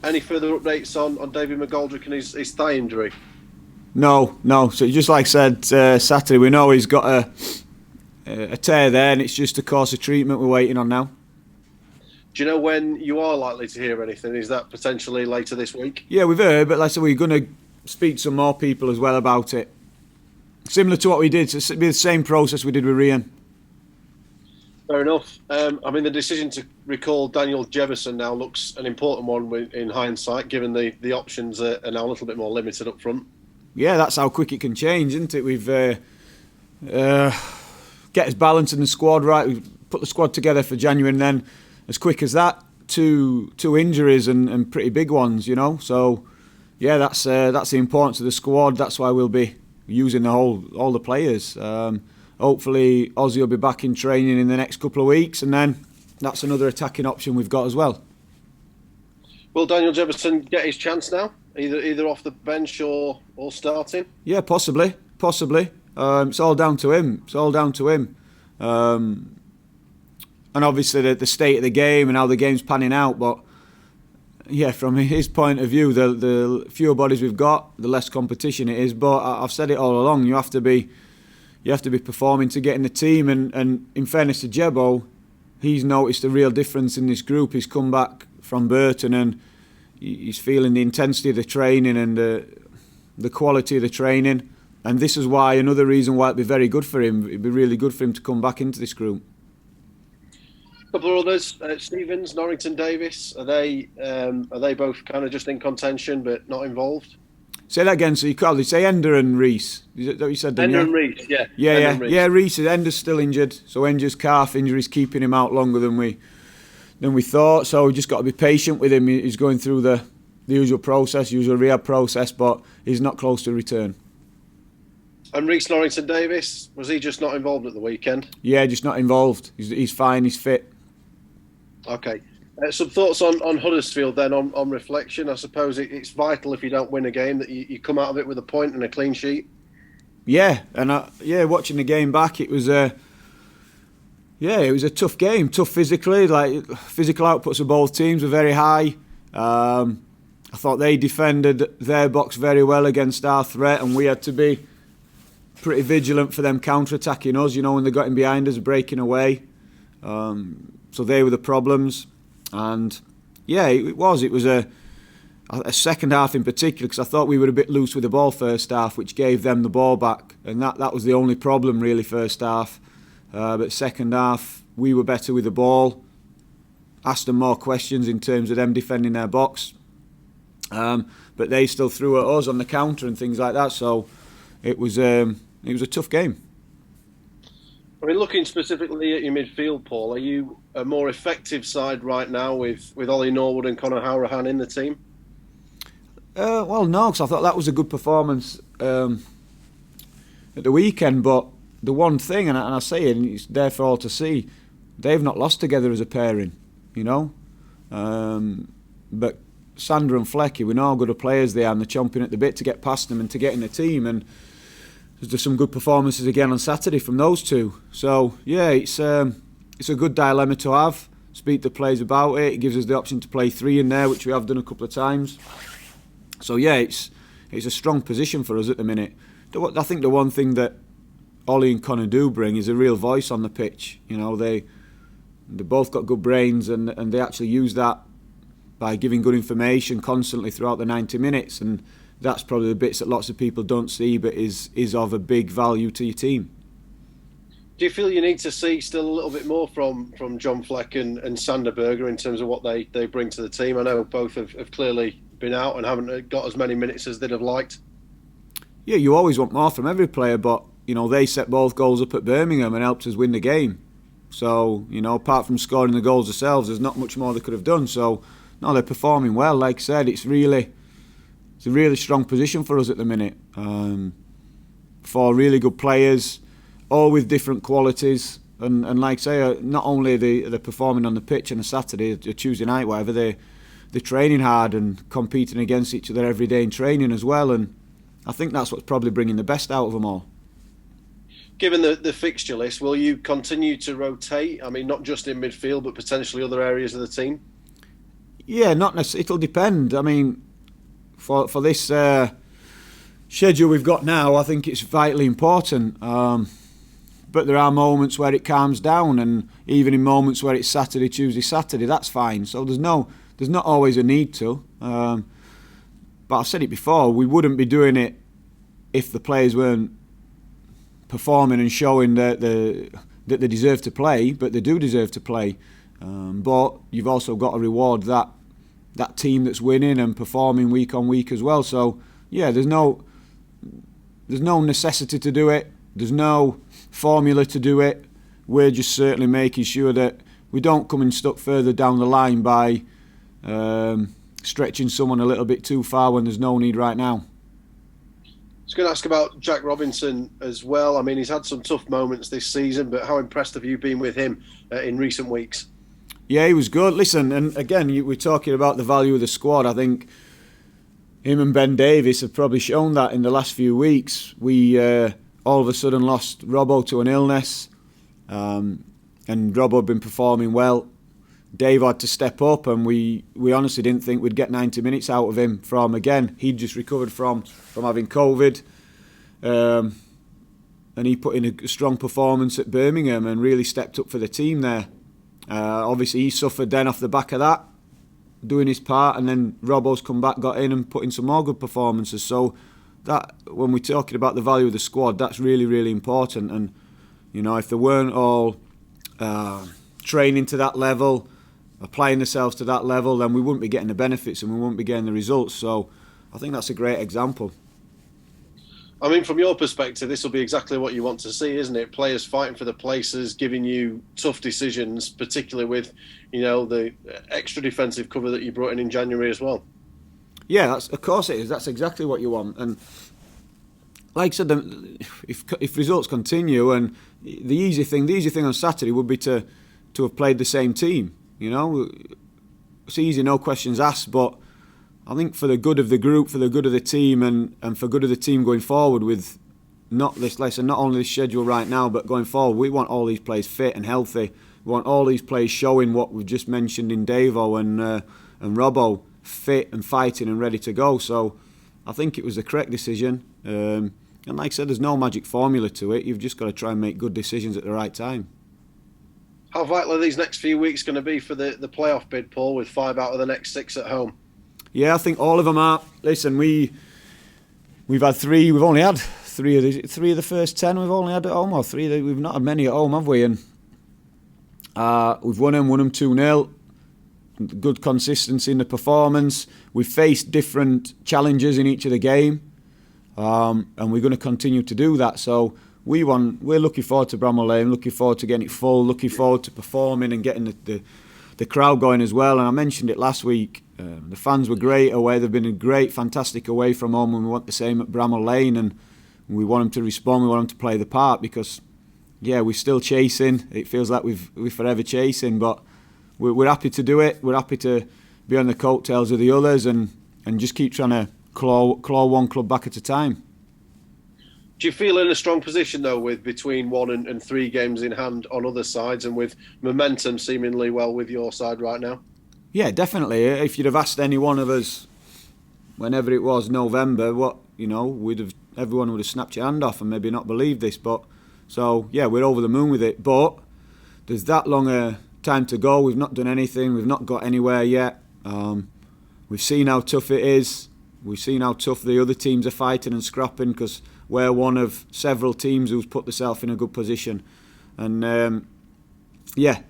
Any further updates on David McGoldrick and his thigh injury? No. So just like I said Saturday, we know he's got a tear there, and it's just a course of treatment we're waiting on now. Do you know when you are likely to hear anything? Is that potentially later this week? Yeah, we've heard, but like I said, we're going to speak to some more people as well about it. Similar to what we did, so it'll be the same process we did with Rian. Fair enough. The decision to recall Daniel Jebbison now looks an important one in hindsight, given the options are now a little bit more limited up front. Yeah, that's how quick it can change, isn't it? We've get his balance in the squad right. We put the squad together for January, and then as quick as that, two injuries and pretty big ones, So, yeah, that's the importance of the squad. That's why we'll be using all the players. Hopefully, Ozzy will be back in training in the next couple of weeks, and then that's another attacking option we've got as well. Will Daniel Jebbison get his chance now, either off the bench or starting? Yeah, possibly. It's all down to him. And obviously the state of the game and how the game's panning out. But yeah, from his point of view, the fewer bodies we've got, the less competition it is. But I've said it all along. You have to be performing to get in the team. And in fairness to Jebbo, he's noticed a real difference in this group. He's come back from Burton and he's feeling the intensity of the training and the quality of the training. And this is another reason why it'd be very good for him. It'd be really good for him to come back into this group. A couple of others, Stevens, Norrington, Davis. Are they both kind of just in contention but not involved? Say that again. So you probably say Ender and Reese. Is that what you said? Ender and Reese, yeah. Yeah. Reese. Ender's still injured, so Ender's calf injury is keeping him out longer than we thought. So we just got to be patient with him. He's going through the usual rehab process, but he's not close to return. And Reese Norrington Davis, was he just not involved at the weekend? Yeah, just not involved. He's fine. He's fit. Okay. Some thoughts on Huddersfield then, on reflection. I suppose it's vital if you don't win a game that you come out of it with a point and a clean sheet. Yeah, and watching the game back, it was a tough game, tough physically. Like physical outputs of both teams were very high. I thought they defended their box very well against our threat, and we had to be pretty vigilant for them counter-attacking us. When they got in behind us, breaking away. So they were the problems. And yeah, it was a second half in particular, because I thought we were a bit loose with the ball first half, which gave them the ball back, and that was the only problem really first half. But second half we were better with the ball, asked them more questions in terms of them defending their box, but they still threw at us on the counter and things like that. So it was a tough game. Looking specifically at your midfield, Paul, are you a more effective side right now with Ollie Norwood and Conor Hourahan in the team? Well, no, because I thought that was a good performance at the weekend. But the one thing, and I say it, and it's there for all to see, they've not lost together as a pairing, But Sandra and Flecky, we know how good of players they are, and they're chomping at the bit to get past them and to get in the team. And there's some good performances again on Saturday from those two. So yeah, it's a good dilemma to have. Speak to players about it. It gives us the option to play three in there, which we have done a couple of times. So yeah, it's a strong position for us at the minute. I think the one thing that Ollie and Conor do bring is a real voice on the pitch. They both got good brains, and they actually use that by giving good information constantly throughout the 90 minutes. And that's probably the bits that lots of people don't see, but is of a big value to your team. Do you feel you need to see still a little bit more from John Fleck and Sander Berger in terms of what they bring to the team? I know both have clearly been out and haven't got as many minutes as they'd have liked. Yeah, you always want more from every player, but they set both goals up at Birmingham and helped us win the game. So apart from scoring the goals themselves, there's not much more they could have done. So no, they're performing well. Like I said, it's a really strong position for us at the minute. For really good players, all with different qualities, and like I say, not only they're performing on the pitch on a Saturday, a Tuesday night, whatever, they're training hard and competing against each other every day in training as well. And I think that's what's probably bringing the best out of them all. Given the fixture list, will you continue to rotate? Not just in midfield, but potentially other areas of the team? Yeah, not necessarily. It'll depend. I mean, for this schedule we've got now, I think it's vitally important. But there are moments where it calms down, and even in moments where it's Saturday, Tuesday, Saturday, that's fine. So there's not always a need to. But I've said it before, we wouldn't be doing it if the players weren't performing and showing that they deserve to play, but they do deserve to play. But you've also got to reward that team that's winning and performing week on week as well. So yeah, there's no necessity to do it. There's no formula to do it. We're just certainly making sure that we don't come in stuck further down the line by stretching someone a little bit too far when there's no need right now. I was going to ask about Jack Robinson as well. I mean, he's had some tough moments this season, but how impressed have you been with him in recent weeks? Yeah, he was good. Listen, and again, we're talking about the value of the squad. I think him and Ben Davies have probably shown that in the last few weeks. We all of a sudden lost Robbo to an illness, and Robbo had been performing well. Dave had to step up, and we honestly didn't think we'd get 90 minutes out of him from, again, he'd just recovered from having COVID, and he put in a strong performance at Birmingham and really stepped up for the team there. Obviously he suffered then off the back of that, doing his part, and then Robbo's come back, got in and put in some more good performances. So that, when we're talking about the value of the squad, that's really, really important. And you know, if they weren't all training to that level, applying themselves to that level, then we wouldn't be getting the benefits and we wouldn't be getting the results. So I think that's a great example. I mean, from your perspective, this will be exactly what you want to see, isn't it? Players fighting for the places, giving you tough decisions, particularly with, you know, the extra defensive cover that you brought in January as well. Yeah, of course it is. That's exactly what you want. And like I said, if results continue, and the easy thing on Saturday would be to have played the same team. You know, it's easy, no questions asked. But I think for the good of the group, for the good of the team, and for good of the team going forward with not only this schedule right now, but going forward, we want all these players fit and healthy. We want all these players showing what we've just mentioned in Davo and Robbo, fit and fighting and ready to go. So I think it was the correct decision. And like I said, there's no magic formula to it. You've just got to try and make good decisions at the right time. How vital are these next few weeks going to be for the playoff bid, Paul, with 5 out of the next 6 at home? Yeah, I think all of them are. Listen, we've had 3. We've only had 3 of the first 10 we've only had at home, or 3. We've not had many at home, have we? And we've won them 2-0. Good consistency in the performance. We've faced different challenges in each of the game, and we're going to continue to do that. So we're looking forward to Bramall Lane, looking forward to getting it full, looking forward to performing and getting the crowd going as well. And I mentioned it last week. The fans were great away. They've been a great, fantastic away from home, and we want the same at Bramall Lane. And we want them to respond. We want them to play the part because, yeah, we're still chasing. It feels like we're forever chasing, but we're happy to do it. We're happy to be on the coattails of the others and just keep trying to claw one club back at a time. Do you feel in a strong position, though, with between 1 and 3 games in hand on other sides, and with momentum seemingly well with your side right now? Yeah, definitely. If you'd have asked any one of us, whenever it was November, everyone would have snapped your hand off and maybe not believed this. But so yeah, we're over the moon with it. But there's that long a time to go. We've not done anything. We've not got anywhere yet. We've seen how tough it is. We've seen how tough the other teams are fighting and scrapping, because we're one of several teams who's put themselves in a good position. And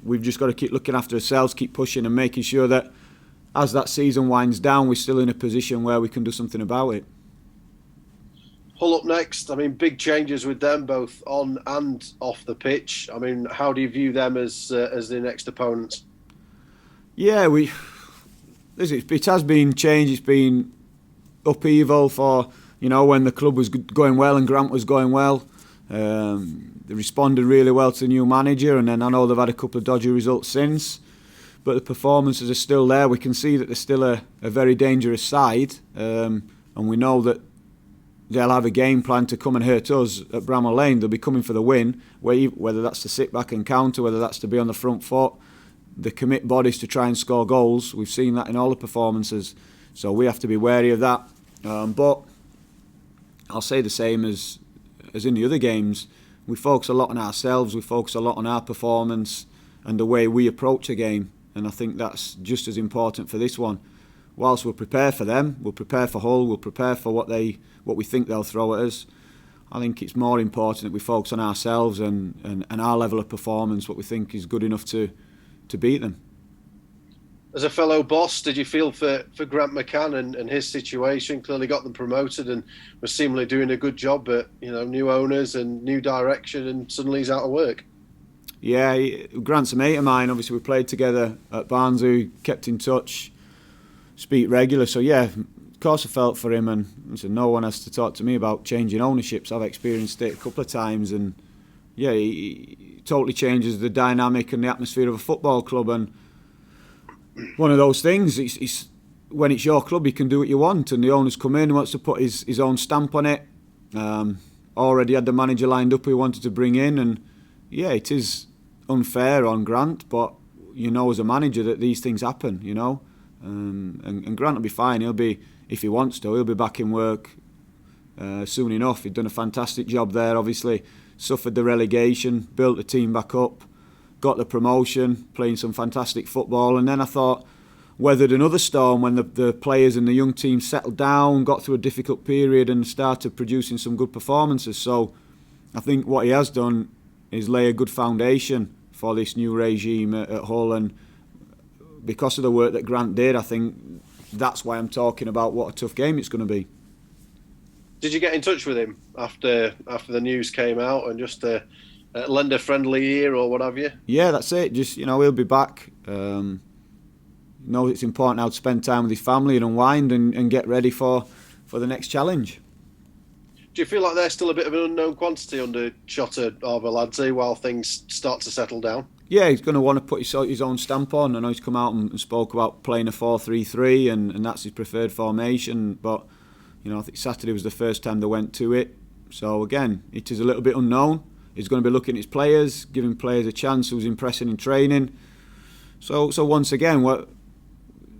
we've just got to keep looking after ourselves, keep pushing and making sure that as that season winds down, we're still in a position where we can do something about it. Hull up next. I mean, big changes with them, both on and off the pitch. I mean, how do you view them as the next opponents? Yeah, it has been change. It's been upheaval for, when the club was going well and Grant was going well. They responded really well to the new manager, and then I know they've had a couple of dodgy results since, but the performances are still there. We can see that they're still a very dangerous side, and we know that they'll have a game plan to come and hurt us at Bramall Lane. They'll be coming for the win, whether that's to sit back and counter, whether that's to be on the front foot. the commit bodies to try and score goals. We've seen that in all the performances, so we have to be wary of that. But I'll say the same as in the other games. We focus a lot on ourselves, we focus a lot on our performance and the way we approach a game, and I think that's just as important for this one. Whilst we'll prepare for them, we'll prepare for Hull, we'll prepare for what we think they'll throw at us, I think it's more important that we focus on ourselves and our level of performance, what we think is good enough to beat them. As a fellow boss, did you feel for Grant McCann and his situation? Clearly got them promoted and was seemingly doing a good job, but new owners and new direction, and suddenly he's out of work. Yeah, Grant's a mate of mine. Obviously, we played together at Barnsley, kept in touch, speak regular. So yeah, of course I felt for him, and no one has to talk to me about changing ownerships. I've experienced it a couple of times, and yeah, he totally changes the dynamic and the atmosphere of a football club. And one of those things, it's when it's your club, you can do what you want, and the owner's come in and wants to put his own stamp on it. Already had the manager lined up who he wanted to bring in, and yeah, it is unfair on Grant, but as a manager that these things happen, and Grant will be fine. He'll be, if he wants to, he'll be back in work soon enough. He'd done a fantastic job there, obviously, suffered the relegation, built the team back up, got the promotion, playing some fantastic football, and then I thought weathered another storm when the players and the young team settled down, got through a difficult period and started producing some good performances. So I think what he has done is lay a good foundation for this new regime at Hull, and because of the work that Grant did, I think that's why I'm talking about what a tough game it's going to be. Did you get in touch with him after the news came out and just lend a friendly ear or what have you? Yeah, that's it. Just he'll be back. It's important now to spend time with his family and unwind and get ready for the next challenge. Do you feel like they're still a bit of an unknown quantity under Shota Arveladze while things start to settle down? Yeah, he's going to want to put his own stamp on. I know he's come out and spoke about playing a 4-3-3 and that's his preferred formation. But, I think Saturday was the first time they went to it. So, again, it is a little bit unknown. He's going to be looking at his players, giving players a chance who's impressing in training. So once again, we're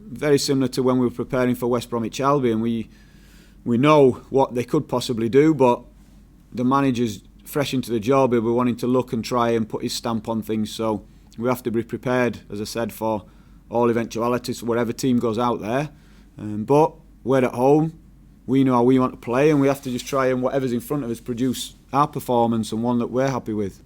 very similar to when we were preparing for West Bromwich Albion. We know what they could possibly do, but the manager's fresh into the job. He'll be wanting to look and try and put his stamp on things. So we have to be prepared, as I said, for all eventualities, whatever team goes out there. But we're at home. We know how we want to play, and we have to just try and whatever's in front of us produce our performance and one that we're happy with.